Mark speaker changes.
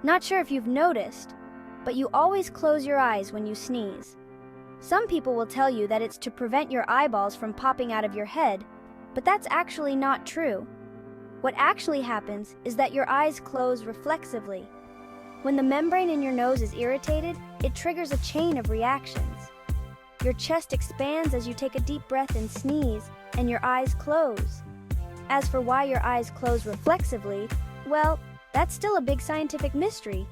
Speaker 1: Not sure if you've noticed, but you always close your eyes when you sneeze. Some people will tell you that it's to prevent your eyeballs from popping out of your head, but that's actually not true. What actually happens is that your eyes close reflexively. When the membrane in your nose is irritated, it triggers a chain of reactions. Your chest expands as you take a deep breath and sneeze, and your eyes close. As for why your eyes close reflexively, well, that's still a big scientific mystery.